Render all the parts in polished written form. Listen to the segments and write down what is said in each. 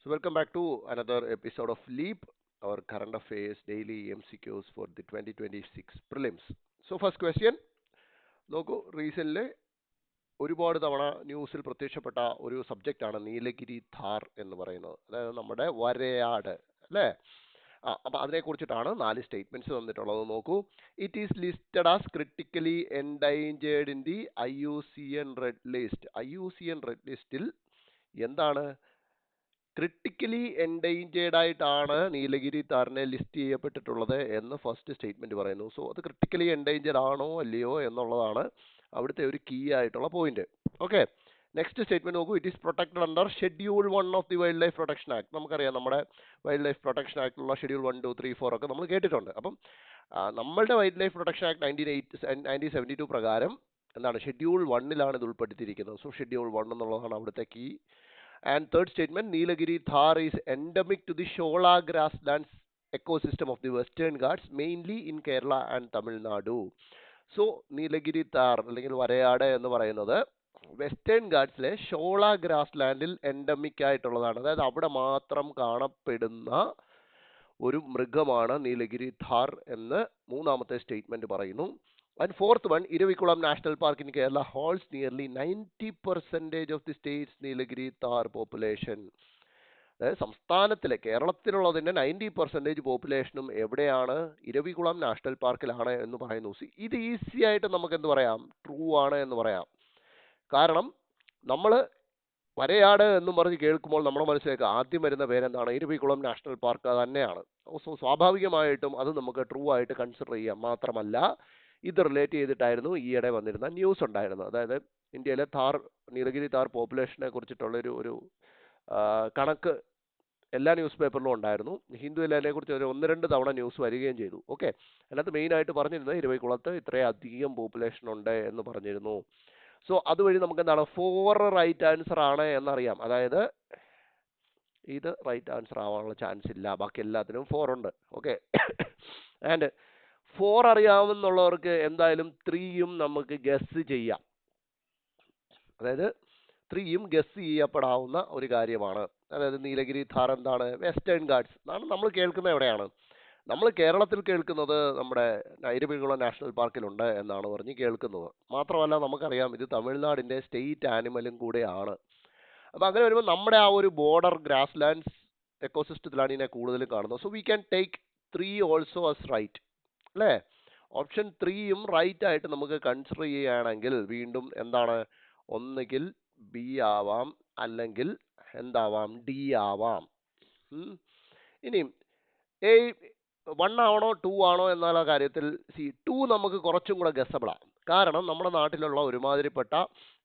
So welcome back to another episode of Leap, our current affairs daily MCQs for the 2026 prelims. So first question, നോക്കൂ recently ഒരുപാട് തവണ ന്യൂസിൽ പ്രത്യക്ഷപ്പെട്ട ഒരു സബ്ജക്റ്റാണ് നീലഗിരി ഥാർ എന്ന് പറയുന്നത്. അതായത് നമ്മുടെ വരയാട് അല്ലേ? അപ്പം അതിനെക്കുറിച്ചിട്ടാണ് 4 സ്റ്റേറ്റ്മെൻറ്റ്സ് തന്നിട്ടുള്ളത്. നോക്കൂ, it is listed as critically endangered in the IUCN red list. IUCN red ലിസ്റ്റിൽ എന്താണ് ക്രിട്ടിക്കലി എൻഡേഞ്ചേർഡ് ആയിട്ടാണ് നീലഗിരി താറിനെ ലിസ്റ്റ് ചെയ്യപ്പെട്ടിട്ടുള്ളത് എന്ന് ഫസ്റ്റ് സ്റ്റേറ്റ്മെന്റ് പറയുന്നു. സോ അത് ക്രിട്ടിക്കലി എൻഡേഞ്ചേർഡ് ആണോ അല്ലയോ എന്നുള്ളതാണ് അവിടുത്തെ ഒരു കീ ആയിട്ടുള്ള പോയിന്റ്. ഓക്കെ, നെക്സ്റ്റ് സ്റ്റേറ്റ്മെന്റ് നോക്കൂ, it is protected under schedule 1 of the wild life protection act. നമുക്കറിയാം നമ്മുടെ വൈൽഡ് ലൈഫ് പ്രൊട്ടക്ഷൻ ആക്ടിലുള്ള ഷെഡ്യൂൾ 1, 2, 3, 4 ഒക്കെ നമ്മൾ കേട്ടിട്ടുണ്ട്. അപ്പം നമ്മളുടെ വൈൽഡ് ലൈഫ് പ്രൊട്ടക്ഷൻ ആക്ട് 1972 പ്രകാരം എന്താണ് ഷെഡ്യൂൾ 1-ലാണ് ഇത് ഉൾപ്പെടുത്തിയിരിക്കുന്നത്. സോ ഷെഡ്യൂൾ 1 എന്നുള്ളതാണ് അവിടുത്തെ key. And third statement, Nilagiri Thar is endemic to the Shola grasslands ecosystem of the Western Ghats, mainly in Kerala and Tamil Nadu. So, Nilagiri Thar, അല്ലെങ്കിൽ വരയാട് എന്ന് പറയുന്നത് western ഗാഡ്സിലെ ഷോള grass ലാൻഡിൽ endemic ആയിട്ടുള്ളതാണ്. അതായത് അവിടെ മാത്രം കാണപ്പെടുന്ന ഒരു മൃഗമാണ് നീലഗിരി ഥാർ എന്ന് മൂന്നാമത്തെ സ്റ്റേറ്റ്മെന്റ് പറയുന്നു. And fourth one, Iravikulam National Park in Kerala holds nearly 90% of the state's Nilagiri Thar population. അതായത് സംസ്ഥാനത്തിലെ കേരളത്തിലുള്ളതിൻ്റെ 90% പോപ്പുലേഷനും എവിടെയാണ്? ഇരവികുളം നാഷണൽ പാർക്കിലാണ് എന്ന് പറയുന്നു. ഇത് ഈസി ആയിട്ട് നമുക്ക് എന്ത് പറയാം? ട്രൂ ആണ് എന്ന് പറയാം. കാരണം നമ്മൾ വരയാട് എന്നും പറഞ്ഞ് കേൾക്കുമ്പോൾ നമ്മുടെ മനസ്സിലേക്ക് ആദ്യം വരുന്ന പേരെന്താണ്? ഇരവികുളം നാഷണൽ പാർക്ക് തന്നെയാണ്. സോ സ്വാഭാവികമായിട്ടും അത് നമുക്ക് ട്രൂ ആയിട്ട് കൺസിഡർ ചെയ്യാം. മാത്രമല്ല ഇത് റിലേറ്റ് ചെയ്തിട്ടായിരുന്നു ഈയിടെ വന്നിരുന്ന ന്യൂസ് ഉണ്ടായിരുന്നത്. അതായത് ഇന്ത്യയിലെ നീലഗിരി താർ പോപ്പുലേഷനെ കുറിച്ചിട്ടുള്ള ഒരു കണക്ക് എല്ലാ ന്യൂസ് പേപ്പറിലും ഉണ്ടായിരുന്നു. ഹിന്ദുവിൽ അതിനെക്കുറിച്ച് ഒരു 1-2 തവണ ന്യൂസ് വരികയും ചെയ്തു. ഓക്കെ, അതിനകത്ത് മെയിനായിട്ട് പറഞ്ഞിരുന്നത് ഇരവികുളത്ത് ഇത്രയധികം പോപ്പുലേഷൻ ഉണ്ട് എന്ന് പറഞ്ഞിരുന്നു. സോ അതുവഴി നമുക്ക് എന്താണ് 4 റൈറ്റ് ആൻസർ ആണ് എന്നറിയാം. അതായത് ഇത് റൈറ്റ് ആൻസർ ആവാനുള്ള ചാൻസ് ഇല്ല, ബാക്കി എല്ലാത്തിനും 4 ഉണ്ട്. ഓക്കെ, ആൻഡ് 4 അറിയാവുന്നുള്ളവർക്ക് എന്തായാലും 3യും നമുക്ക് ഗസ് ചെയ്യാം. അതായത് 3യും ഗസ് ചെയ്യപ്പെടാവുന്ന ഒരു കാര്യമാണ്. അതായത് നീലഗിരി ഥാർ എന്താണ്? വെസ്റ്റേൺ ഗാഡ്സ് എന്നാണ് നമ്മൾ കേൾക്കുന്നത്. എവിടെയാണ്? നമ്മൾ കേരളത്തിൽ കേൾക്കുന്നത് നമ്മുടെ ഇരവികുളം നാഷണൽ പാർക്കിലുണ്ട് എന്നാണ് പറഞ്ഞ് കേൾക്കുന്നത്. മാത്രമല്ല നമുക്കറിയാം ഇത് തമിഴ്നാടിൻ്റെ സ്റ്റേറ്റ് ആനിമലും കൂടെയാണ്. അപ്പോൾ അങ്ങനെ വരുമ്പോൾ നമ്മുടെ ആ ഒരു ബോർഡർ ഗ്രാസ് ലാൻഡ്സ് എക്കോസിസ്റ്റത്തിലാണ് ഇതിനെ കൂടുതലും കാണുന്നത്. So we can take 3 also as right അല്ലേ? ഓപ്ഷൻ 3യും റൈറ്റ് ആയിട്ട് നമുക്ക് കൺസിഡർ ചെയ്യുകയാണെങ്കിൽ വീണ്ടും എന്താണ്? ഒന്നുകിൽ ബി ആവാം, അല്ലെങ്കിൽ എന്താവാം? ഡി ആവാം. ഇനിയും 1 ആണോ 2 ആണോ എന്നുള്ള കാര്യത്തിൽ 2 നമുക്ക് കുറച്ചും കൂടെ ഗസബിളാണ്. കാരണം നമ്മുടെ നാട്ടിലുള്ള ഒരുമാതിരിപ്പെട്ട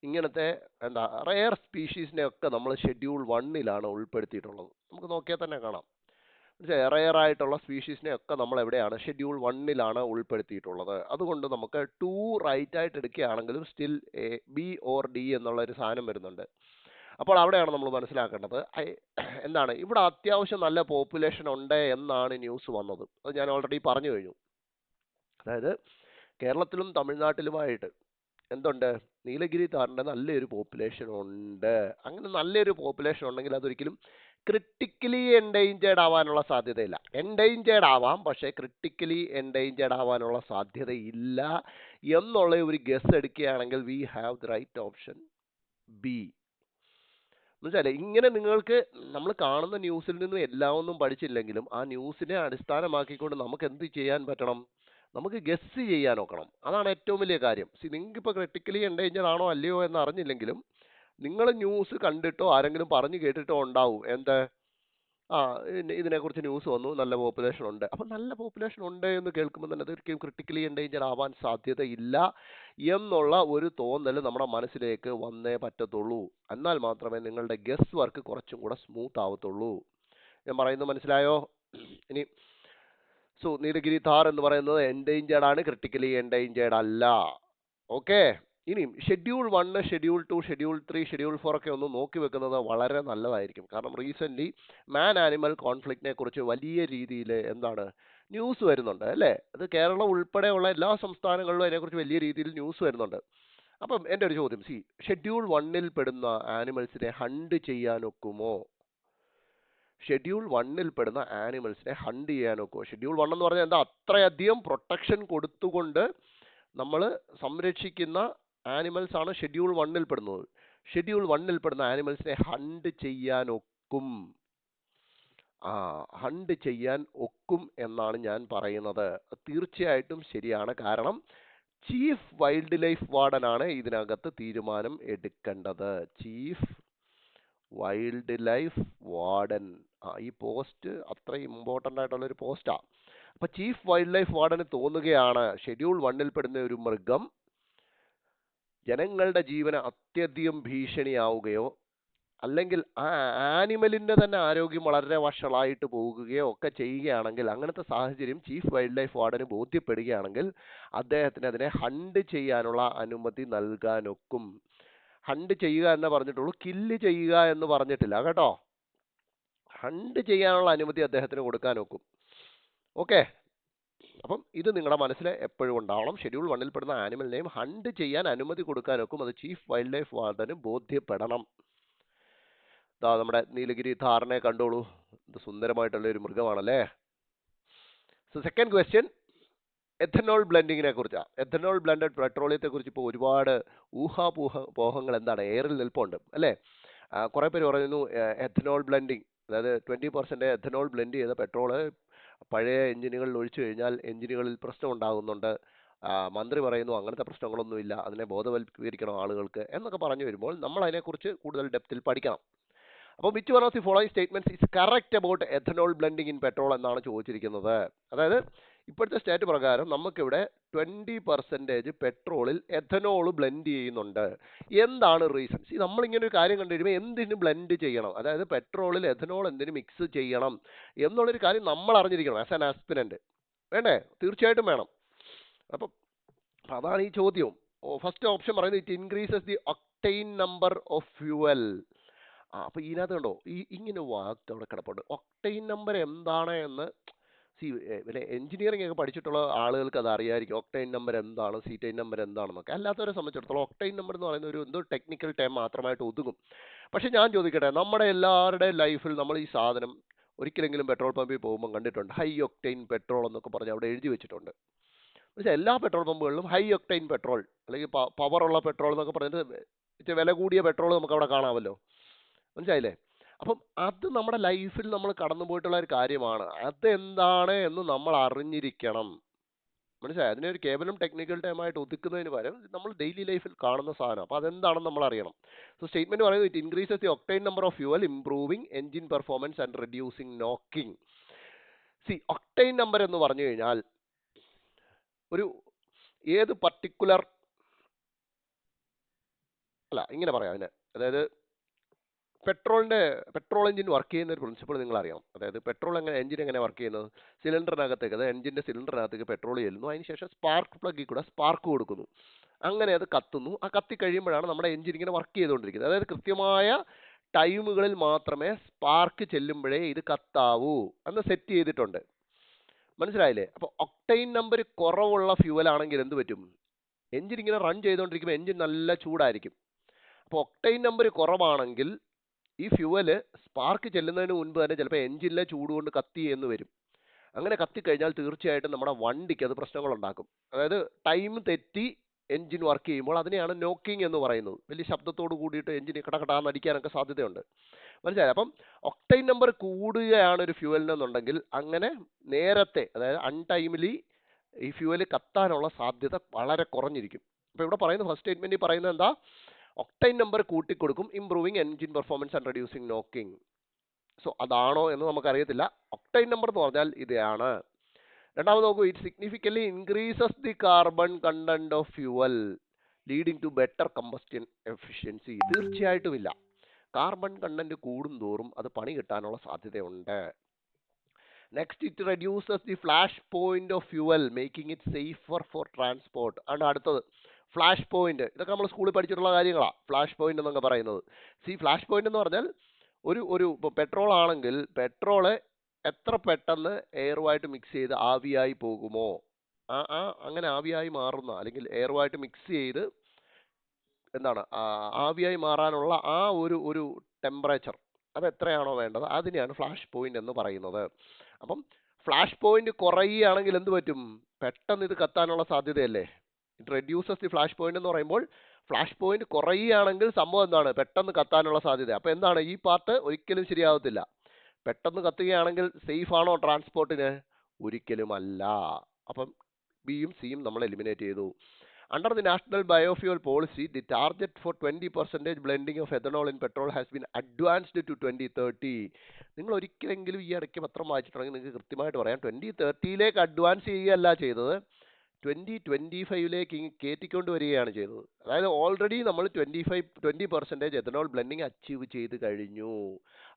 ഇങ്ങനത്തെ എന്താ റെയർ സ്പീഷീസിനെ ഒക്കെ നമ്മൾ ഷെഡ്യൂൾ 1-ലാണ് ഉൾപ്പെടുത്തിയിട്ടുള്ളത്. നമുക്ക് നോക്കിയാൽ തന്നെ കാണാം. റെയർ ആയിട്ടുള്ള സ്പീഷീസിനെ ഒക്കെ നമ്മൾ എവിടെയാണ്? ഷെഡ്യൂൾ 1-ലാണ് ഉൾപ്പെടുത്തിയിട്ടുള്ളത്. അതുകൊണ്ട് നമുക്ക് 2 റൈറ്റ് ആയിട്ട് എടുക്കുകയാണെങ്കിലും സ്റ്റിൽ ബി ഓർ ഡി എന്നുള്ള ഒരു സാധനം വരുന്നുണ്ട്. അപ്പോൾ അവിടെയാണ് നമ്മൾ മനസ്സിലാക്കേണ്ടത് എന്താണ് ഇവിടെ അത്യാവശ്യം നല്ല പോപ്പുലേഷൻ ഉണ്ട് എന്നാണ് ന്യൂസ് വന്നത്. അത് ഞാൻ ഓൾറെഡി പറഞ്ഞു കഴിഞ്ഞു. അതായത് കേരളത്തിലും തമിഴ്നാട്ടിലുമായിട്ട് എന്തുണ്ട്? നീലഗിരി താറിൻ്റെ നല്ലൊരു പോപ്പുലേഷൻ ഉണ്ട്. അങ്ങനെ നല്ലൊരു പോപ്പുലേഷൻ ഉണ്ടെങ്കിൽ അതൊരിക്കലും ക്രിട്ടിക്കലി എൻഡേഞ്ചേർഡ് ആവാനുള്ള സാധ്യതയില്ല. എൻഡേഞ്ചേർഡ് ആവാം, പക്ഷേ ക്രിട്ടിക്കലി എൻഡേഞ്ചേർഡ് ആവാനുള്ള സാധ്യതയില്ല എന്നുള്ള ഒരു ഗസ് എടുക്കുകയാണെങ്കിൽ we have the right option B. എന്നുവെച്ചാൽ ഇങ്ങനെ നിങ്ങൾക്ക് നമ്മൾ കാണുന്ന ന്യൂസിൽ നിന്നും എല്ലാം ഒന്നും പഠിച്ചില്ലെങ്കിലും ആ ന്യൂസിനെ അടിസ്ഥാനമാക്കിക്കൊണ്ട് നമുക്ക് എന്ത് ചെയ്യാൻ പറ്റണം? നമുക്ക് ഗസ് ചെയ്യാൻ നോക്കണം. അതാണ് ഏറ്റവും വലിയ കാര്യം. നിങ്ങൾക്കിപ്പോൾ ക്രിട്ടിക്കലി എൻഡേഞ്ചർ ആണോ അല്ലയോ എന്ന് അറിഞ്ഞില്ലെങ്കിലും നിങ്ങൾ ന്യൂസ് കണ്ടിട്ടോ ആരെങ്കിലും പറഞ്ഞു കേട്ടിട്ടോ ഉണ്ടാവും എന്ത്? ഇതിനെക്കുറിച്ച് ന്യൂസ് വന്നു, നല്ല പോപ്പുലേഷൻ ഉണ്ട്. അപ്പം നല്ല പോപ്പുലേഷൻ ഉണ്ട് എന്ന് കേൾക്കുമ്പോൾ തന്നെ അതൊരിക്കലും ക്രിട്ടിക്കലി എൻഡേഞ്ചർ ആവാൻ സാധ്യതയില്ല എന്നുള്ള ഒരു തോന്നൽ നമ്മുടെ മനസ്സിലേക്ക് വന്നേ പറ്റത്തുള്ളൂ. എന്നാൽ മാത്രമേ നിങ്ങളുടെ ഗസ് വർക്ക് കുറച്ചും കൂടെ സ്മൂത്ത് ആവത്തുള്ളൂ. ഞാൻ പറയുന്നത് മനസ്സിലായോ? ഇനി നീലഗിരി താർ എന്ന് പറയുന്നത് എൻഡേഞ്ചേർഡ് ആണ്, ക്രിട്ടിക്കലി എൻഡേഞ്ചേർഡ് അല്ല. ഓക്കെ, ഇനിയും ഷെഡ്യൂൾ 1, ഷെഡ്യൂൾ 2, ഷെഡ്യൂൾ 3, ഷെഡ്യൂൾ 4 ഒക്കെ ഒന്ന് നോക്കി വെക്കുന്നത് വളരെ നല്ലതായിരിക്കും. കാരണം റീസെൻ്റ്ലി മാൻ ആനിമൽ കോൺഫ്ലിക്റ്റിനെ കുറിച്ച് വലിയ രീതിയിൽ എന്താണ് ന്യൂസ് വരുന്നുണ്ട് അല്ലേ? അത് കേരളം ഉൾപ്പെടെയുള്ള എല്ലാ സംസ്ഥാനങ്ങളിലും അതിനെക്കുറിച്ച് വലിയ രീതിയിൽ ന്യൂസ് വരുന്നുണ്ട്. അപ്പം എൻ്റെ ഒരു ചോദ്യം, ഷെഡ്യൂൾ 1-ൽ പെടുന്ന ആനിമൽസിനെ ഹണ്ട് ചെയ്യാനൊക്കുമോ? ഷെഡ്യൂൾ 1-ൽ പെടുന്ന ആനിമൽസിനെ ഹണ്ട് ചെയ്യാൻ ഒക്കുമോ? ഷെഡ്യൂൾ 1 എന്ന് പറഞ്ഞാൽ എന്താ? അത്രയധികം പ്രൊട്ടക്ഷൻ കൊടുത്തുകൊണ്ട് നമ്മൾ സംരക്ഷിക്കുന്ന ആനിമൽസ് ആണ് ഷെഡ്യൂൾ 1-ൽ പെടുന്നത്. ഷെഡ്യൂൾ 1-ൽ പെടുന്ന ആനിമൽസിനെ ഹണ്ട് ചെയ്യാൻ ഒക്കും. ഹണ്ട് ചെയ്യാൻ ഒക്കും എന്നാണ് ഞാൻ പറയുന്നത്. തീർച്ചയായിട്ടും ശരിയാണ്. കാരണം ചീഫ് വൈൽഡ് ലൈഫ് വാർഡൻ ആണ് ഇതിനകത്ത് തീരുമാനം എടുക്കേണ്ടത്. Chief wild life warden. ഈ പോസ്റ്റ് അത്ര ഇമ്പോർട്ടൻ്റ് ആയിട്ടുള്ള ഒരു പോസ്റ്റാ. അപ്പൊ ചീഫ് വൈൽഡ് ലൈഫ് വാർഡന് തോന്നുകയാണ് ഷെഡ്യൂൾ 1-ൽ പെടുന്ന ഒരു മൃഗം ജനങ്ങളുടെ ജീവന് അത്യധികം ഭീഷണിയാവുകയോ അല്ലെങ്കിൽ ആ ആനിമലിന്റെ തന്നെ ആരോഗ്യം വളരെ വഷളായിട്ട് പോകുകയോ ഒക്കെ ചെയ്യുകയാണെങ്കിൽ, അങ്ങനത്തെ സാഹചര്യം ചീഫ് വൈൽഡ് ലൈഫ് വാർഡന് ബോധ്യപ്പെടുകയാണെങ്കിൽ അദ്ദേഹത്തിന് അതിനെ ഹണ്ട് ചെയ്യാനുള്ള അനുമതി നൽകാനൊക്കും. ഹണ്ട് ചെയ്യുക എന്നേ പറഞ്ഞിട്ടുള്ളൂ, കില്ല് ചെയ്യുക എന്ന് പറഞ്ഞിട്ടില്ല കേട്ടോ. ഹണ്ട് ചെയ്യാനുള്ള അനുമതി അദ്ദേഹത്തിന് കൊടുക്കാനൊക്കും. ഓക്കെ, അപ്പം ഇത് നിങ്ങളുടെ മനസ്സിൽ എപ്പോഴും ഉണ്ടാവണം. ഷെഡ്യൂൾ 1-ൽ പെടുന്ന ആനിമലിനെയും ഹണ്ട് ചെയ്യാൻ അനുമതി കൊടുക്കാനൊക്കും. അത് ചീഫ് വൈൽഡ് ലൈഫ് വാർഡന് ബോധ്യപ്പെടണം. നമ്മുടെ നീലഗിരി ധാറിനെ കണ്ടോളൂ, ഇത് സുന്ദരമായിട്ടുള്ള ഒരു മൃഗമാണല്ലേ. സോ സെക്കൻഡ് ക്വസ്റ്റ്യൻ എഥനോൾ ബ്ലെൻഡിങ്ങിനെ കുറിച്ചാണ്. എഥനോൾ ബ്ലെൻഡഡ് പെട്രോളിയത്തെ കുറിച്ച് ഇപ്പോൾ ഒരുപാട് ഊഹാപോഹങ്ങൾ എന്താണ് എയറിൽ നിൽപ്പുണ്ട് അല്ലേ. കുറെ പേര് പറയുന്നു എഥനോൾ ബ്ലെൻഡിങ്, അതായത് 20% എഥനോൾ ബ്ലെൻഡ് ചെയ്ത പെട്രോള് പഴയ എഞ്ചിനുകളിൽ ഒഴിച്ചു കഴിഞ്ഞാൽ എഞ്ചിനുകളിൽ പ്രശ്നം ഉണ്ടാകുന്നുണ്ട്. മന്ത്രി പറയുന്നു അങ്ങനത്തെ പ്രശ്നങ്ങളൊന്നുമില്ല, അതിനെ ബോധവൽക്കരിക്കണം ആളുകൾക്ക് എന്നൊക്കെ പറഞ്ഞു വരുമ്പോൾ നമ്മൾ അതിനെക്കുറിച്ച് കൂടുതൽ ഡെപ്തിൽ പഠിക്കണം. അപ്പോൾ which one of the following statements is correct about ethanol blending in petrol എന്നാണ് ചോദിച്ചിരിക്കുന്നത്. അതായത് ഇപ്പോഴത്തെ സ്റ്റേറ്റ് പ്രകാരം നമുക്കിവിടെ 20% പെട്രോളിൽ എഥനോൾ ബ്ലെൻഡ് ചെയ്യുന്നുണ്ട്. എന്താണ് റീസൺസ്? നമ്മളിങ്ങനെ ഒരു കാര്യം കണ്ടു കഴിയുമ്പോൾ എന്തിന് ബ്ലെൻഡ് ചെയ്യണം, അതായത് പെട്രോളിൽ എഥനോൾ എന്തിന് മിക്സ് ചെയ്യണം എന്നുള്ളൊരു കാര്യം നമ്മൾ അറിഞ്ഞിരിക്കണം ആസ് ആൻ ആസ്പിരന്റ്. വേണ്ടേ? തീർച്ചയായിട്ടും വേണം. അപ്പം അതാണ് ഈ ചോദ്യവും. ഫസ്റ്റ് ഓപ്ഷൻ പറയുന്നത് it increases the octane number of fuel. അപ്പൊ ഇതിനകത്ത് കണ്ടോ ഇങ്ങനെ വാക്ക് അവിടെ കിടപ്പുണ്ട്. ഒക്ടെയിൻ നമ്പർ എന്താണ് എന്ന് പിന്നെ എഞ്ചിനീയറിംഗ് ഒക്കെ പഠിച്ചിട്ടുള്ള ആളുകൾക്ക് അത് അറിയായിരിക്കും. ഒക്ടെയിൻ നമ്പർ എന്താണ്, സീറ്റൈൻ നമ്പർ എന്താണെന്നൊക്കെ. അല്ലാത്തവരെ സംബന്ധിച്ചിടത്തോളം ഒക്ടെയിൻ നമ്പർ എന്ന് പറയുന്ന ഒരു എന്തോ ടെക്നിക്കൽ ടൈം മാത്രമായിട്ട് ഒതുങ്ങും. പക്ഷെ ഞാൻ ചോദിക്കട്ടെ, നമ്മുടെ എല്ലാവരുടെയും ലൈഫിൽ നമ്മൾ ഈ സാധനം ഒരിക്കലെങ്കിലും പെട്രോൾ പമ്പിൽ പോകുമ്പോൾ കണ്ടിട്ടുണ്ട്. ഹൈ ഒക്ടെയിൻ പെട്രോൾ എന്നൊക്കെ പറഞ്ഞ് അവിടെ എഴുതി വെച്ചിട്ടുണ്ട്. പക്ഷേ എല്ലാ പെട്രോൾ പമ്പുകളിലും ഹൈ ഒക്ടെയിൻ പെട്രോൾ അല്ലെങ്കിൽ പവറുള്ള പെട്രോൾ എന്നൊക്കെ പറഞ്ഞിട്ട് വില കൂടിയ പെട്രോൾ നമുക്ക് അവിടെ കാണാമല്ലോ. മനസ്സിലായില്ലേ? അപ്പം അത് നമ്മുടെ ലൈഫിൽ നമ്മൾ കടന്നു പോയിട്ടുള്ള ഒരു കാര്യമാണ്. അതെന്താണ് എന്ന് നമ്മൾ അറിഞ്ഞിരിക്കണം. മനസ്സിലായി? അതിനെ ഒരു കേവലം ടെക്നിക്കൽ ടൈമായിട്ട് ഒതുക്കുന്നതിന് പകരം നമ്മൾ ഡെയിലി ലൈഫിൽ കാണുന്ന സാധനം. അപ്പോൾ അതെന്താണെന്ന് നമ്മൾ അറിയണം. സോ സ്റ്റേറ്റ്മെന്റ് പറയുന്നത് it increases the octane number of fuel, improving engine performance and reducing knocking. Octane number എന്ന് പറഞ്ഞു കഴിഞ്ഞാൽ ഒരു ഏത് പർട്ടിക്കുലർ ഇങ്ങനെ പറയാം അതിന്, അതായത് പെട്രോൾ എഞ്ചിൻ വർക്ക് ചെയ്യുന്ന ഒരു പ്രിൻസിപ്പിൾ നിങ്ങൾ അറിയണം. അതായത് എഞ്ചിൻ എങ്ങനെ വർക്ക് ചെയ്യുന്നത്? സിലിണ്ടറിനകത്തേക്ക്, അതായത് എഞ്ചിന്റെ സിലിണ്ടറിനകത്തേക്ക് പെട്രോൾ ചെല്ലുന്നു, അതിനുശേഷം സ്പാർക്ക് പ്ലഗിൽ കൂടെ സ്പാർക്ക് കൊടുക്കുന്നു, അങ്ങനെ അത് കത്തുന്നു. ആ കത്തി കഴിയുമ്പോഴാണ് നമ്മുടെ എഞ്ചിൻ ഇങ്ങനെ വർക്ക് ചെയ്തുകൊണ്ടിരിക്കുന്നത്. അതായത് കൃത്യമായ ടൈമുകളിൽ മാത്രമേ സ്പാർക്ക് ചെല്ലുമ്പോഴേ ഇത് കത്താവൂ എന്ന് സെറ്റ് ചെയ്തിട്ടുണ്ട്. മനസ്സിലായില്ലേ? അപ്പോൾ ഒക്ടെയിൻ നമ്പർ കുറവുള്ള ഫ്യൂവൽ ആണെങ്കിൽ എന്ത് പറ്റും? എഞ്ചിൻ ഇങ്ങനെ റൺ ചെയ്തുകൊണ്ടിരിക്കുമ്പോൾ എഞ്ചിൻ നല്ല ചൂടായിരിക്കും. അപ്പോൾ ഒക്ടെയിൻ നമ്പർ കുറവാണെങ്കിൽ ഈ ഫ്യൂവല് സ്പാർക്ക് ചെല്ലുന്നതിന് മുൻപ് തന്നെ ചിലപ്പോൾ എഞ്ചിനിലെ ചൂട് കൊണ്ട് കത്തി എന്ന് വരും. അങ്ങനെ കത്തിക്കഴിഞ്ഞാൽ തീർച്ചയായിട്ടും നമ്മുടെ വണ്ടിക്ക് അത് പ്രശ്നങ്ങളുണ്ടാക്കും. അതായത് ടൈം തെറ്റി എഞ്ചിൻ വർക്ക് ചെയ്യുമ്പോൾ അതിനെയാണ് നോക്കിംഗ് എന്ന് പറയുന്നത്. വലിയ ശബ്ദത്തോട് കൂടിയിട്ട് എഞ്ചിൻ കടകടാന്ന് അടിക്കാനൊക്കെ സാധ്യതയുണ്ട്. മനസ്സിലായി? അപ്പം ഒക്ടെയിൻ നമ്പർ കൂടുകയാണ് ഒരു ഫ്യൂവലിനെന്നുണ്ടെങ്കിൽ അങ്ങനെ നേരത്തെ, അതായത് അൺടൈമിലി ഈ ഫ്യൂവൽ കത്താനുള്ള സാധ്യത വളരെ കുറഞ്ഞിരിക്കും. അപ്പോൾ ഇവിടെ പറയുന്ന ഫസ്റ്റ് സ്റ്റേറ്റ്മെന്റിൽ പറയുന്നത് എന്താ? ഒക്ടെയിൻ നമ്പർ കൂട്ടിക്കൊടുക്കും, improving engine performance and reducing knocking. So അതാണോ എന്ന് നമുക്കറിയത്തില്ല. ഒക്ടെയിൻ നമ്പർ എന്ന് പറഞ്ഞാൽ ഇതാണ്. രണ്ടാമത് നോക്കൂ, it significantly increases the carbon content of fuel leading to better combustion efficiency. തീർച്ചയായിട്ടും ഇല്ല. കാർബൺ കണ്ടന്റ് കൂടും തോറും അത് പണി കിട്ടാനുള്ള സാധ്യതയുണ്ട്. Next, it reduces the flash point of fuel making it safer for transport. ആണ് അടുത്തത് ഫ്ലാഷ് പോയിന്റ്. ഇതൊക്കെ നമ്മൾ സ്കൂളിൽ പഠിച്ചിട്ടുള്ള കാര്യങ്ങളാണ്, ഫ്ലാഷ് പോയിന്റ് എന്നൊക്കെ പറയുന്നത്. ഫ്ലാഷ് പോയിന്റ് എന്ന് പറഞ്ഞാൽ ഒരു പെട്രോൾ ആണെങ്കിൽ പെട്രോള് എത്ര പെട്ടെന്ന് എയറുമായിട്ട് മിക്സ് ചെയ്ത് ആവിയായി പോകുമോ, അങ്ങനെ ആവിയായി മാറുന്ന അല്ലെങ്കിൽ എയറുമായിട്ട് മിക്സ് ചെയ്ത് എന്താണ് ആവിയായി മാറാനുള്ള ആ ഒരു ടെമ്പറേച്ചർ, അത് എത്രയാണോ വേണ്ടത് അതിനെയാണ് ഫ്ലാഷ് പോയിന്റ് എന്ന് പറയുന്നത്. അപ്പം ഫ്ലാഷ് പോയിന്റ് കുറയുകയാണെങ്കിൽ എന്ത് പറ്റും? പെട്ടെന്ന് ഇത് കത്താനുള്ള സാധ്യതയല്ലേ. It reduces the flash point എന്ന് പറയുമ്പോൾ ഫ്ലാഷ് പോയിന്റ് കുറയുകയാണെങ്കിൽ സംഭവം എന്താണ്? പെട്ടെന്ന് കത്താനുള്ള സാധ്യത. അപ്പോൾ എന്താണ് ഈ പാർട്ട് ഒരിക്കലും ശരിയാവത്തില്ല. പെട്ടെന്ന് കത്തുകയാണെങ്കിൽ സേഫ് ആണോ ട്രാൻസ്പോർട്ടിന്? ഒരിക്കലുമല്ല. അപ്പം ബിയും സിയും നമ്മൾ എലിമിനേറ്റ് ചെയ്തു. Under the National Biofuel Policy, the target for 20% blending of ethanol in petrol has been advanced to 2030. നിങ്ങൾ ഒരിക്കലെങ്കിലും ഈ ഇടയ്ക്ക് പത്രം വായിച്ചിട്ടുണ്ടെങ്കിൽ നിങ്ങൾക്ക് കൃത്യമായിട്ട് പറയാം 2030യിലേക്ക് അഡ്വാൻസ് ചെയ്യുകയല്ല ചെയ്തത്, 2025ലേക്ക് കയറ്റിക്കൊണ്ട് വരികയാണ് ചെയ്തത്. അതായത് ഓൾറെഡി നമ്മൾ 20% എഥനോൾ ബ്ലെൻഡിങ് അച്ചീവ് ചെയ്ത് കഴിഞ്ഞു.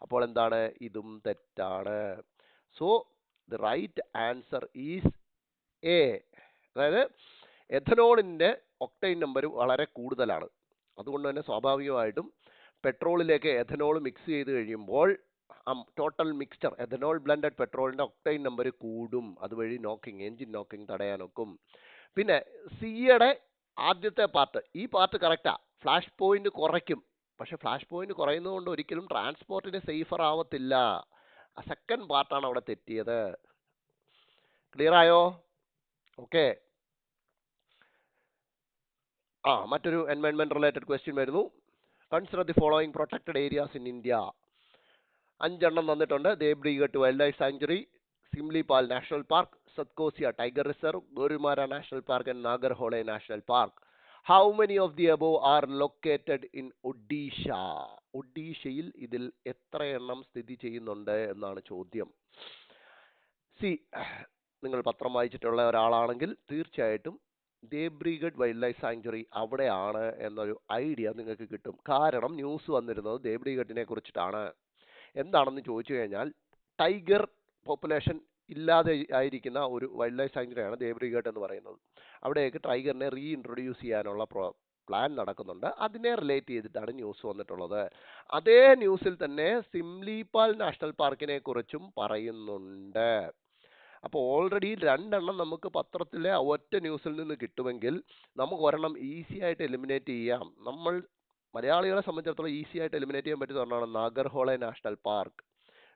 അപ്പോൾ എന്താണ്? ഇതും തെറ്റാണ്. So the right answer is A. അതായത് എഥനോളിൻ്റെ ഒക്ടൈൻ നമ്പർ വളരെ കൂടുതലാണ്. അതുകൊണ്ട് തന്നെ സ്വാഭാവികമായിട്ടും പെട്രോളിലേക്ക് എഥനോൾ മിക്സ് ചെയ്ത് കഴിയുമ്പോൾ ടോട്ടൽ മിക്സ്ചർ എഥനോൾ ബ്ലെൻഡഡ് പെട്രോളിൻ്റെ ഒക്ടൈൻ നമ്പർ കൂടും. അതുവഴി എൻജിൻ നോക്കിങ് തടയാനൊക്കും. പിന്നെ സിയുടെ ആദ്യത്തെ പാർട്ട്, ഈ പാർട്ട് കറക്റ്റാ, ഫ്ലാഷ് പോയിന്റ് കുറയ്ക്കും. പക്ഷെ ഫ്ലാഷ് പോയിന്റ് കുറയുന്നതുകൊണ്ട് ഒരിക്കലും ട്രാൻസ്പോർട്ടിന് സേഫർ ആവത്തില്ല. ആ സെക്കൻഡ് പാർട്ടാണ് അവിടെ തെറ്റിയത്. ക്ലിയർ ആയോ? ഓക്കെ. മറ്റൊരു എൻവയൺമെന്റ് റിലേറ്റഡ് ക്വസ്റ്റ്യൻ വരുന്നു. Consider the following protected areas in India. 5 എണ്ണം തന്നിട്ടുണ്ട്. Debrigarh wildlife sanctuary, Simlipal national park, Satkosia tiger reserve, Gorumara national park and Nagarhole national park. How many of the above are located in Odisha? ഒഡീഷയിൽ ഇതിൽ എത്ര എണ്ണം സ്ഥിതി ചെയ്യുന്നുണ്ട് എന്നാണ് ചോദ്യം. നിങ്ങൾ പത്രം വായിച്ചിട്ടുള്ള ഒരാളാണെങ്കിൽ തീർച്ചയായിട്ടും ദേബ്രിഗഡ് വൈൽഡ് ലൈഫ് സാങ്ച്വറി അവിടെയാണ് എന്നൊരു ഐഡിയ നിങ്ങൾക്ക് കിട്ടും. കാരണം ന്യൂസ് വന്നിരുന്നത് ദേബ്രിഗഡിനെ കുറിച്ചിട്ടാണ്. എന്താണെന്ന് ചോദിച്ചു കഴിഞ്ഞാൽ ടൈഗർ പോപ്പുലേഷൻ ഇല്ലാതെ ആയിരിക്കുന്ന ഒരു വൈൽഡ് ലൈഫ് സാങ്ച്വറിയാണ് ദേബ്രിഗഡ് എന്ന് പറയുന്നത്. അവിടേക്ക് ടൈഗറിനെ റീഇൻട്രൊഡ്യൂസ് ചെയ്യാനുള്ള പ്ലാൻ നടക്കുന്നുണ്ട്. അതിനെ റിലേറ്റ് ചെയ്തിട്ടാണ് ന്യൂസ് വന്നിട്ടുള്ളത്. അതേ ന്യൂസിൽ തന്നെ സിംലിപാൽ നാഷണൽ പാർക്കിനെ കുറിച്ചും പറയുന്നുണ്ട്. അപ്പോൾ ഓൾറെഡി 2 എണ്ണം നമുക്ക് പത്രത്തിലെ ഒറ്റ ന്യൂസിൽ നിന്ന് കിട്ടുമെങ്കിൽ നമുക്ക് ഒരെണ്ണം ഈസി ആയിട്ട് എലിമിനേറ്റ് ചെയ്യാം. നമ്മൾ മലയാളികളെ സംബന്ധിച്ചിടത്തോളം ഈസി ആയിട്ട് എലിമിനേറ്റ് ചെയ്യാൻ പറ്റുന്ന ഒരെണ്ണമാണ് നാഗർഹോളെ നാഷണൽ പാർക്ക്.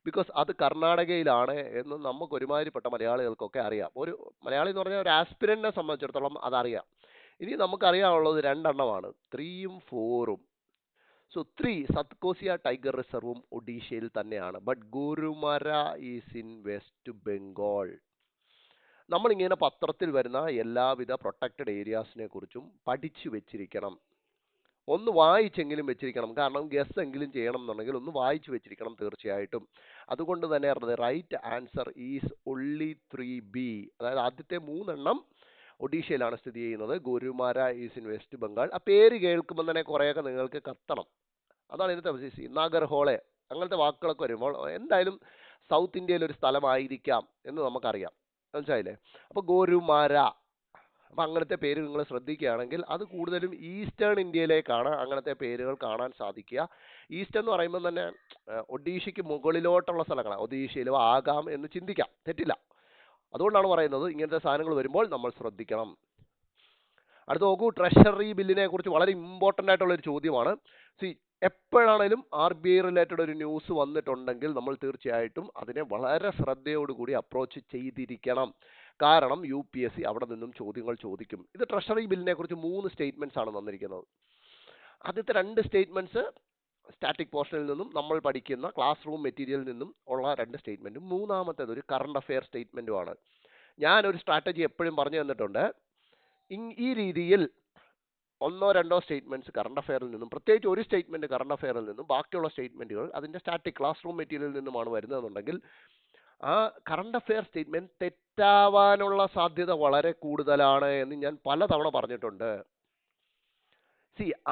ബിക്കോസ് അത് കർണാടകയിലാണ് എന്ന് നമുക്ക് ഒരുമാതിരിപ്പെട്ട മലയാളികൾക്കൊക്കെ അറിയാം. ഒരു മലയാളി എന്ന് പറഞ്ഞാൽ ഒരു ആസ്പിരന്റിനെ സംബന്ധിച്ചിടത്തോളം അതറിയാം. ഇനി നമുക്കറിയാനുള്ളത് 2 എണ്ണമാണ്, 3ഉം 4ഉം. സോ 3 സത്കോസിയ ടൈഗർ റിസർവും ഒഡീഷയിൽ തന്നെയാണ്. But Gorumara is in west Bengal. നമ്മളിങ്ങനെ പത്രത്തിൽ വരുന്ന എല്ലാവിധ പ്രൊട്ടക്റ്റഡ് ഏരിയാസിനെ കുറിച്ചും പഠിച്ചു വെച്ചിരിക്കണം. ഒന്ന് വായിച്ചെങ്കിലും വെച്ചിരിക്കണം. കാരണം ഗസ് എങ്കിലും ചെയ്യണം എന്നുണ്ടെങ്കിൽ ഒന്ന് വായിച്ചു വെച്ചിരിക്കണം തീർച്ചയായിട്ടും. അതുകൊണ്ട് തന്നെ right answer is only 3B. അതായത് ആദ്യത്തെ 3 എണ്ണം ഒഡീഷയിലാണ് സ്ഥിതി ചെയ്യുന്നത്. Gorumara is in west Bengal. ആ പേര് കേൾക്കുമ്പോൾ തന്നെ കുറേയൊക്കെ നിങ്ങൾക്ക് കത്തണം. അതാണ് ഇതിൻ്റെ നാഗർഹോളെ അങ്ങനത്തെ വാക്കുകളൊക്കെ വരുമ്പോൾ എന്തായാലും സൗത്ത് ഇന്ത്യയിൽ ഒരു സ്ഥലമായിരിക്കാം എന്ന് നമുക്കറിയാം. മനസ്സിലായില്ലേ? അപ്പോൾ ഗോരുമാര, അപ്പം അങ്ങനത്തെ പേര് നിങ്ങൾ ശ്രദ്ധിക്കുകയാണെങ്കിൽ അത് കൂടുതലും ഈസ്റ്റേൺ ഇന്ത്യയിലേക്കാണ് അങ്ങനത്തെ പേരുകൾ കാണാൻ സാധിക്കുക. ഈസ്റ്റ് എന്ന് പറയുമ്പോൾ തന്നെ ഒഡീഷയ്ക്ക് മുകളിലോട്ടുള്ള സ്ഥലങ്ങളാണ്. ഒഡീഷയിലും ആകാം എന്ന് ചിന്തിക്കാം, തെറ്റില്ല. അതുകൊണ്ടാണ് പറയുന്നത് ഇങ്ങനത്തെ സാധനങ്ങൾ വരുമ്പോൾ നമ്മൾ ശ്രദ്ധിക്കണം. അടുത്ത നോക്കൂ, ട്രഷറി ബില്ലിനെ കുറിച്ച് വളരെ ഇമ്പോർട്ടൻ്റ് ആയിട്ടുള്ളൊരു ചോദ്യമാണ്. എപ്പോഴാണേലും RBI റിലേറ്റഡ് ഒരു ന്യൂസ് വന്നിട്ടുണ്ടെങ്കിൽ നമ്മൾ തീർച്ചയായിട്ടും അതിനെ വളരെ ശ്രദ്ധയോടുകൂടി അപ്രോച്ച് ചെയ്തിരിക്കണം. കാരണം UPSC അവിടെ നിന്നും ചോദ്യങ്ങൾ ചോദിക്കും. ഇത് ട്രഷറി ബില്ലിനെ കുറിച്ച് 3 സ്റ്റേറ്റ്മെന്റ്സ് ആണ് തന്നിരിക്കുന്നത്. ആദ്യത്തെ 2 സ്റ്റേറ്റ്മെന്റ്സ് സ്റ്റാറ്റിക് പോർഷനിൽ നിന്നും നമ്മൾ പഠിക്കുന്ന ക്ലാസ് റൂം മെറ്റീരിയലിൽ നിന്നും ഉള്ള 2 സ്റ്റേറ്റ്മെന്റും, മൂന്നാമത്തേത് ഒരു കറണ്ട് അഫെയർ സ്റ്റേറ്റ്മെന്റുമാണ്. ഞാനൊരു സ്ട്രാറ്റജി എപ്പോഴും പറഞ്ഞു തന്നിട്ടുണ്ട്. ഈ രീതിയിൽ 1-2 സ്റ്റേറ്റ്മെന്റ്സ് കറണ്ട് അഫെയറിൽ നിന്നും, പ്രത്യേകിച്ച് ഒരു സ്റ്റേറ്റ്മെന്റ് കറണ്ട് അഫെയറിൽ നിന്നും, ബാക്കിയുള്ള സ്റ്റേറ്റ്മെന്റുകൾ അതിന്റെ സ്റ്റാറ്റിക് ക്ലാസ് റൂം മെറ്റീരിയലിൽ നിന്നുമാണ് വരുന്നതെന്നുണ്ടെങ്കിൽ ആ കറണ്ട് അഫെയർ സ്റ്റേറ്റ്മെന്റ് തെറ്റാവാനുള്ള സാധ്യത വളരെ കൂടുതലാണ് എന്ന് ഞാൻ പലതവണ പറഞ്ഞിട്ടുണ്ട്.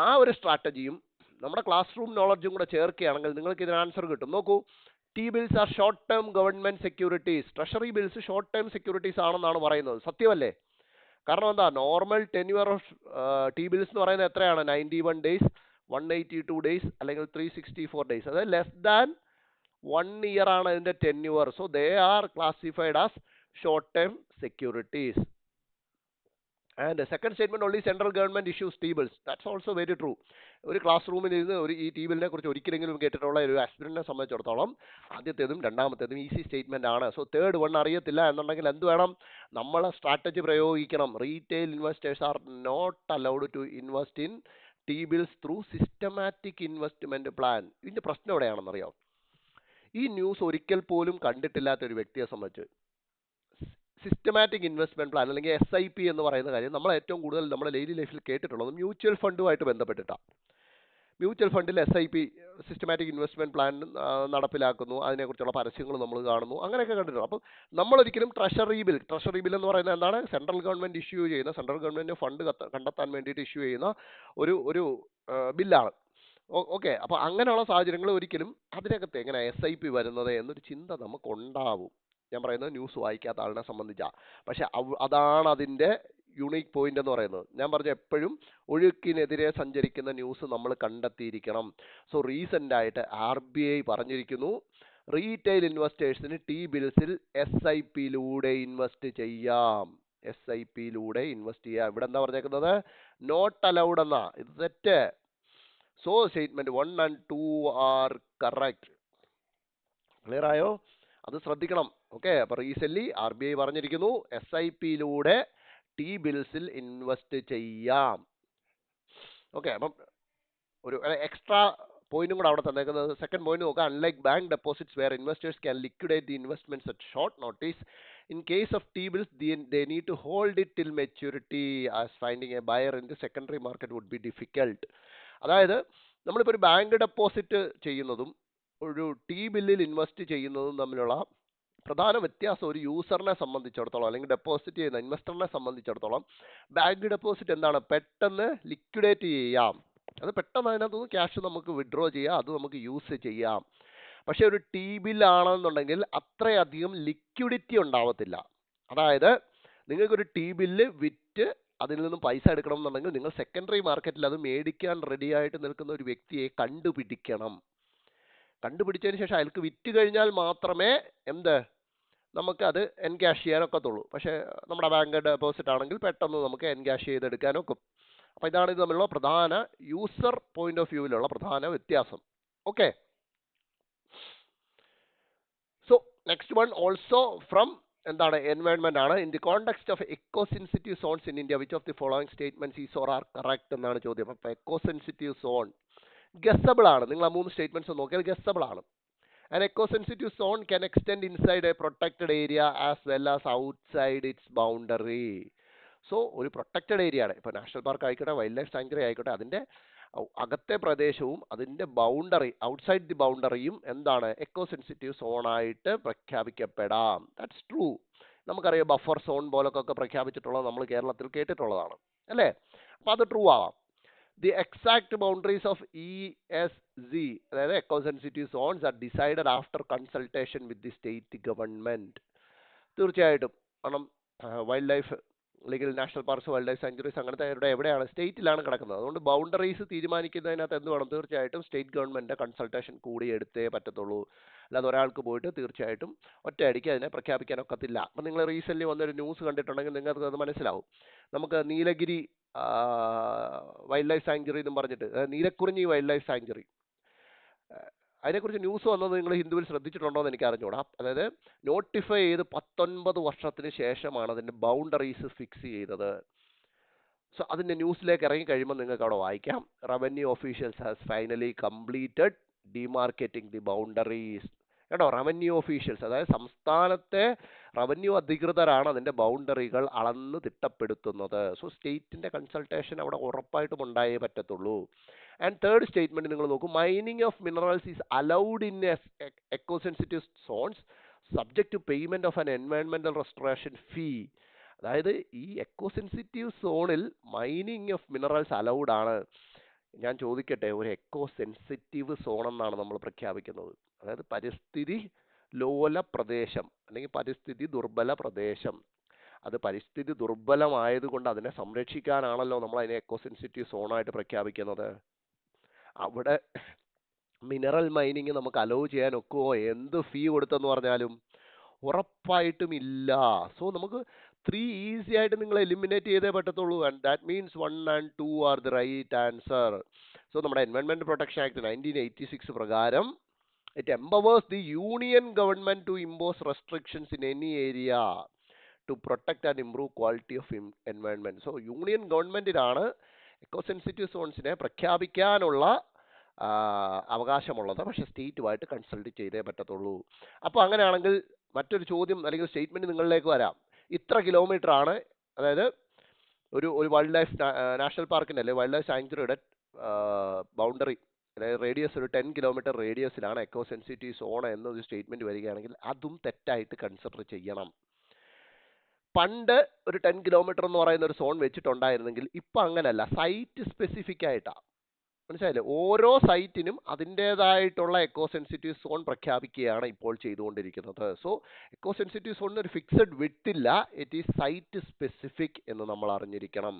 ആ ഒരു സ്ട്രാറ്റജിയും നമ്മുടെ ക്ലാസ് റൂം നോളജും കൂടെ ചേർക്കുകയാണെങ്കിൽ നിങ്ങൾക്ക് ഇതിന് ആൻസർ കിട്ടും. നോക്കൂ, T-bills are short term government securities. Treasury bills short term securities ആണെന്നാണ് പറയുന്നത്. സത്യമല്ലേ? കാരണം എന്താ, നോർമൽ ടെന്യൂർ ഓഫ് T-bills എന്ന് പറയുന്നത് എത്രയാണ്? 91 ഡേയ്സ്, 182 ഡേയ്സ് അല്ലെങ്കിൽ 364 ഡേയ്സ്. അതായത് ലെസ് ദാൻ 1 ഇയർ ആണ് ഇതിന്റെ tenure. So they are classified as short term securities. And second statement only central government issues T bills. That's also very true. ഒരു class റൂമിൽ ഇരുന്ന് ഈ ടി ബില്ലിനെ കുറിച്ച് ഒരിക്കലെങ്കിലും കേട്ടിട്ടുള്ള ഒരു ആസ്പിരന്റിനെ സംബന്ധിച്ചിടത്തോളം ആദ്യത്തേതും രണ്ടാമത്തേതും ഈസി സ്റ്റേറ്റ്മെന്റ് ആണ്. സോ തേർഡ് വൺ അറിയത്തില്ല എന്നുണ്ടെങ്കിൽ എന്ത് വേണം? നമ്മൾ സ്ട്രാറ്റജി പ്രയോഗിക്കണം. Retail investors are not allowed to invest in T bills through systematic investment plan. ഇതിന്റെ പ്രശ്നം എവിടെയാണെന്നറിയാം? ഈ ന്യൂസ് ഒരിക്കൽ പോലും കണ്ടിട്ടില്ലാത്ത ഒരു വ്യക്തിയെ സംബന്ധിച്ച് സിസ്റ്റമാറ്റിക് ഇൻവെസ്റ്റ്മെന്റ് പ്ലാൻ അല്ലെങ്കിൽ SIP എന്ന് പറയുന്ന കാര്യം നമ്മൾ ഏറ്റവും കൂടുതൽ നമ്മുടെ ഡെയിലി ലൈഫിൽ കേട്ടിട്ടുള്ളത് മ്യൂച്വൽ ഫണ്ടുമായിട്ട് ബന്ധപ്പെട്ടിട്ടാണ്. മ്യൂച്വൽ ഫണ്ടിൽ SIP സിസ്റ്റമാറ്റിക് ഇൻവെസ്റ്റ്മെന്റ് പ്ലാൻ നടപ്പിലാക്കുന്നു, അതിനെക്കുറിച്ചുള്ള പരസ്യങ്ങൾ നമ്മൾ കാണുന്നു, അങ്ങനെയൊക്കെ കണ്ടിട്ടുണ്ട്. അപ്പം നമ്മളൊരിക്കലും ട്രഷറി ബിൽ എന്ന് പറയുന്നത് എന്താണ്? സെൻട്രൽ ഗവൺമെന്റ് ഇഷ്യൂ ചെയ്യുന്ന, സെൻട്രൽ ഗവൺമെന്റ് ഫണ്ട് കണ്ടെത്താൻ വേണ്ടിയിട്ട് ഇഷ്യൂ ചെയ്യുന്ന ഒരു ബില്ലാണ്. ഓക്കെ. അപ്പോൾ അങ്ങനെയുള്ള സാഹചര്യങ്ങൾ ഒരിക്കലും അതിനകത്ത് എങ്ങനെ SIP വരുന്നത് എന്നൊരു ചിന്ത നമുക്കുണ്ടാവും. ഞാൻ പറയുന്നത് ന്യൂസ് വായിക്കാത്ത ആളിനെ സംബന്ധിച്ചാണ്. പക്ഷെ അതാണ് അതിൻ്റെ യുണീക്ക് പോയിന്റ് എന്ന് പറയുന്നത്. ഞാൻ പറഞ്ഞ എപ്പോഴും ഒഴുക്കിനെതിരെ സഞ്ചരിക്കുന്ന ന്യൂസ് നമ്മൾ കണ്ടെത്തിയിരിക്കണം. സോ റീസെൻ്റ് ആയിട്ട് RBI പറഞ്ഞിരിക്കുന്നു, റീറ്റെയിൽ ഇൻവെസ്റ്റേഴ്സിന് ടി ബിൽസിൽ SIPയിലൂടെ ഇൻവെസ്റ്റ് ചെയ്യാം. SIPയിലൂടെ ഇൻവെസ്റ്റ് ചെയ്യാം. ഇവിടെ എന്താ പറഞ്ഞേക്കുന്നത്? നോട്ട് അലൗഡ് എന്നാ. ഇത് തെറ്റ്. So statement 1 and 2 are correct. Clear ആയോ? അത് ശ്രദ്ധിക്കണം. ഓക്കെ. അപ്പോൾ റീസെന്റ് RBI പറഞ്ഞിരിക്കുന്നു SIPയിലൂടെ ടി ബിൽസിൽ ഇൻവെസ്റ്റ് ചെയ്യാം. ഓക്കെ. അപ്പം ഒരു എക്സ്ട്രാ പോയിന്റും കൂടെ അവിടെ തന്നേക്കുന്നത്. സെക്കൻഡ് പോയിന്റ് നോക്കുക. Unlike bank deposits where investors can liquidate the investments at short notice, in case of T bills they need to hold it till maturity, as finding a buyer in the secondary market would be difficult. അതായത് നമ്മളിപ്പോൾ ഒരു bank deposit ചെയ്യുന്നതും ഒരു T ബില്ലിൽ invest ചെയ്യുന്നതും തമ്മിലുള്ള പ്രധാന വ്യത്യാസം ഒരു യൂസറിനെ സംബന്ധിച്ചിടത്തോളം അല്ലെങ്കിൽ ഡെപ്പോസിറ്റ് ചെയ്യുന്ന ഇൻവെസ്റ്ററിനെ സംബന്ധിച്ചിടത്തോളം ബാങ്ക് ഡെപ്പോസിറ്റ് എന്താണ്? പെട്ടെന്ന് ലിക്വിഡേറ്റ് ചെയ്യാം. അത് പെട്ടെന്ന് അതിനകത്തുനിന്ന് ക്യാഷ് നമുക്ക് വിഡ്രോ ചെയ്യാം, അത് നമുക്ക് യൂസ് ചെയ്യാം. പക്ഷെ ഒരു ടി ബില്ലാണെന്നുണ്ടെങ്കിൽ അത്രയധികം ലിക്വിഡിറ്റി ഉണ്ടാവത്തില്ല. അതായത് നിങ്ങൾക്കൊരു ടി ബില്ല് വിറ്റ് അതിൽ നിന്നും പൈസ എടുക്കണം എന്നുണ്ടെങ്കിൽ നിങ്ങൾ സെക്കൻഡറി മാർക്കറ്റിൽ അത് മേടിക്കാൻ റെഡി ആയിട്ട് നിൽക്കുന്ന ഒരു വ്യക്തിയെ കണ്ടുപിടിക്കണം. കണ്ടുപിടിച്ചതിന് ശേഷം അയാൾക്ക് വിറ്റ് കഴിഞ്ഞാൽ മാത്രമേ നമുക്ക് അത് എൻക്യാഷ് ചെയ്യാനൊക്കത്തുള്ളൂ. പക്ഷേ നമ്മുടെ ബാങ്ക് ഡെപ്പോസിറ്റ് ആണെങ്കിൽ പെട്ടെന്ന് നമുക്ക് എൻക്യാഷ് ചെയ്തെടുക്കാനൊക്കും. അപ്പോൾ ഇതാണ് ഇത് തമ്മിലുള്ള പ്രധാന യൂസർ പോയിന്റ് ഓഫ് വ്യൂവിലുള്ള പ്രധാന വ്യത്യാസം. Okay. So next one also from environment ആണ്. In the context of eco sensitive zones in India which of the following statements is or are correct എന്നാണ് ചോദ്യം. അപ്പോൾ എക്കോ സെൻസിറ്റീവ് സോൺ ഗസബിൾ ആണ്. നിങ്ങൾ ആ 3 സ്റ്റേറ്റ്മെന്റ്സ് നോക്കിയാൽ ഗസബിൾ ആണ്. An eco-sensitive zone can extend inside a protected area as well as outside its boundary. So ഒരു protected area ആണ്. ഇപ്പോൾ നാഷണൽ പാർക്ക് ആയിക്കോട്ടെ, വൈൽഡ് ലൈഫ് സാങ്ച്വറി ആയിക്കോട്ടെ, അതിൻ്റെ അകത്തെ പ്രദേശവും അതിൻ്റെ ബൗണ്ടറി ഔട്ട്സൈഡ് ദി ബൗണ്ടറിയും എക്കോ സെൻസിറ്റീവ് സോണായിട്ട് പ്രഖ്യാപിക്കപ്പെടാം. That's true. നമുക്കറിയാം ബഫർ സോൺ പോലൊക്കെ പ്രഖ്യാപിച്ചിട്ടുള്ളത് നമ്മൾ കേരളത്തിൽ കേട്ടിട്ടുള്ളതാണ് അല്ലേ? അപ്പോൾ അത് ട്രൂ ആവാം. The exact boundaries of ESZ, അതായത് eco sensitive zones, are decided after consultation with the state government. തീർച്ചയായിട്ടും കാരണം വൈൽഡ് ലൈഫ് അല്ലെങ്കിൽ national parks, wild life sanctuaries അങ്ങനത്തെ എവിടെയാണ്? സ്റ്റേറ്റിലാണ് കിടക്കുന്നത്. അതുകൊണ്ട് ബൗണ്ടറീസ് തീരുമാനിക്കുന്നതിനകത്ത് എന്ത് വേണം? തീർച്ചയായിട്ടും സ്റ്റേറ്റ് ഗവൺമെന്റിന്റെ കൺസൾട്ടേഷൻ കൂടി എടുത്തേ പറ്റത്തുള്ളൂ. അല്ലാതെ ഒരാൾക്ക് പോയിട്ട് തീർച്ചയായിട്ടും ഒറ്റയടിക്ക് അതിനെ പ്രഖ്യാപിക്കാനൊക്കത്തില്ല. അപ്പം നിങ്ങൾ റീസെന്റ് വന്നൊരു ന്യൂസ് കണ്ടിട്ടുണ്ടെങ്കിൽ നിങ്ങൾക്ക് അത് മനസ്സിലാവും. നമുക്ക് നീലഗിരി വൈൽഡ് ലൈഫ് സാങ്ച്വറി എന്നും പറഞ്ഞിട്ട്, നീലക്കുറിഞ്ഞി വൈൽഡ് ലൈഫ് സാങ്ച്വറി, അതിനെക്കുറിച്ച് ന്യൂസ് വന്നത് നിങ്ങൾ ഹിന്ദുവിൽ ശ്രദ്ധിച്ചിട്ടുണ്ടോ എന്ന് എനിക്ക് അറിഞ്ഞുകൂടാ. അതായത് നോട്ടിഫൈ ചെയ്ത് 19 വർഷത്തിന് ശേഷമാണ് അതിൻ്റെ ബൗണ്ടറീസ് ഫിക്സ് ചെയ്തത്. സോ അതിൻ്റെ ന്യൂസിലേക്ക് ഇറങ്ങി കഴിയുമ്പോൾ നിങ്ങൾക്ക് അവിടെ വായിക്കാം, revenue officials has finally completed demarcating the boundaries. കേട്ടോ, റവന്യൂ ഓഫീഷ്യൽസ്, അതായത് സംസ്ഥാനത്തെ റവന്യൂ അധികൃതരാണ് അതിൻ്റെ ബൗണ്ടറികൾ അളന്ന് തിട്ടപ്പെടുത്തുന്നത്. സോ സ്റ്റേറ്റിൻ്റെ കൺസൾട്ടേഷൻ അവിടെ ഉറപ്പായിട്ടും ഉണ്ടായേ പറ്റത്തുള്ളൂ. ആൻഡ് തേർഡ് സ്റ്റേറ്റ്മെന്റ് നിങ്ങൾ നോക്കൂ, mining of minerals is allowed in eco sensitive zones subject to payment of an എൻവയോൺമെന്റൽ റെസ്റ്റോറേഷൻ ഫീ. അതായത് ഈ എക്കോ സെൻസിറ്റീവ് സോണിൽ മൈനിങ് ഓഫ് മിനറൽസ് അലൗഡ് ആണ്. ഞാൻ ചോദിക്കട്ടെ, ഒരു എക്കോ സെൻസിറ്റീവ് സോൺ എന്നാണ് നമ്മൾ പ്രഖ്യാപിക്കുന്നത്. അതായത് പരിസ്ഥിതി ലോല പ്രദേശം അല്ലെങ്കിൽ പരിസ്ഥിതി ദുർബല പ്രദേശം. അത് പരിസ്ഥിതി ദുർബലമായതുകൊണ്ട് അതിനെ സംരക്ഷിക്കാനാണല്ലോ നമ്മൾ അതിനെ എക്കോ സെൻസിറ്റീവ് സോണായിട്ട് പ്രഖ്യാപിക്കുന്നത്. അവിടെ മിനറൽ മൈനിങ് നമുക്ക് അലോ ചെയ്യാൻ ഒക്കുമോ? എന്ത് ഫീ കൊടുത്തെന്ന് പറഞ്ഞാലും ഉറപ്പായിട്ടും ഇല്ല. സോ നമുക്ക് 3 ഈസി ആയിട്ട് നിങ്ങൾ എലിമിനേറ്റ് ചെയ്തേ പറ്റത്തുള്ളൂ. And that means 1 and 2 are the right answer. So നമ്മുടെ എൻവയോൺമെന്റ് പ്രൊട്ടക്ഷൻ ആക്ട് 1986 പ്രകാരം it empowers the union government to impose restrictions in any area to protect and improve quality of environment. So union ഗവൺമെന്റിനാണ് eco sensitive സോൺസിനെ പ്രഖ്യാപിക്കാനുള്ള അവകാശമുള്ളത്. പക്ഷെ സ്റ്റേറ്റുമായിട്ട് consult ചെയ്തേ പറ്റത്തുള്ളൂ. അപ്പോൾ അങ്ങനെയാണെങ്കിൽ മറ്റൊരു ചോദ്യം അല്ലെങ്കിൽ സ്റ്റേറ്റ്മെന്റ് നിങ്ങളിലേക്ക് വരാം. ഇത്ര കിലോമീറ്റർ ആണ്, അതായത് ഒരു വൈൽഡ് ലൈഫ് നാഷണൽ പാർക്കിന്റെ അല്ലെ വൈൽഡ് ലൈഫ് സാങ്ച്വറിയുടെ ബൗണ്ടറി, അതായത് റേഡിയസ് ഒരു 10 കിലോമീറ്റർ റേഡിയസിലാണ് എക്കോ സെൻസിറ്റീവ് സോൺ എന്നൊരു സ്റ്റേറ്റ്മെന്റ് വരികയാണെങ്കിൽ അതും തെറ്റായിട്ട് കൺസിഡർ ചെയ്യണം. പണ്ട് ഒരു 10 കിലോമീറ്റർ എന്ന് പറയുന്ന ഒരു സോൺ വെച്ചിട്ടുണ്ടായിരുന്നെങ്കിൽ ഇപ്പം അങ്ങനല്ല, സൈറ്റ് സ്പെസിഫിക് ആയിട്ടാണ്. മനസ്സിലായില്ലേ? ഓരോ സൈറ്റിനും അതിൻ്റെതായിട്ടുള്ള എക്കോ സെൻസിറ്റീവ് സോൺ പ്രഖ്യാപിക്കുകയാണ് ഇപ്പോൾ ചെയ്തുകൊണ്ടിരിക്കുന്നത്. സോ എക്കോ സെൻസിറ്റീവ് സോണിന് ഒരു ഫിക്സഡ് വിഡ്ത്ത് ഇല്ല, ഇറ്റ് ഈസ് സൈറ്റ് സ്പെസിഫിക് എന്ന് നമ്മൾ അറിഞ്ഞിരിക്കണം.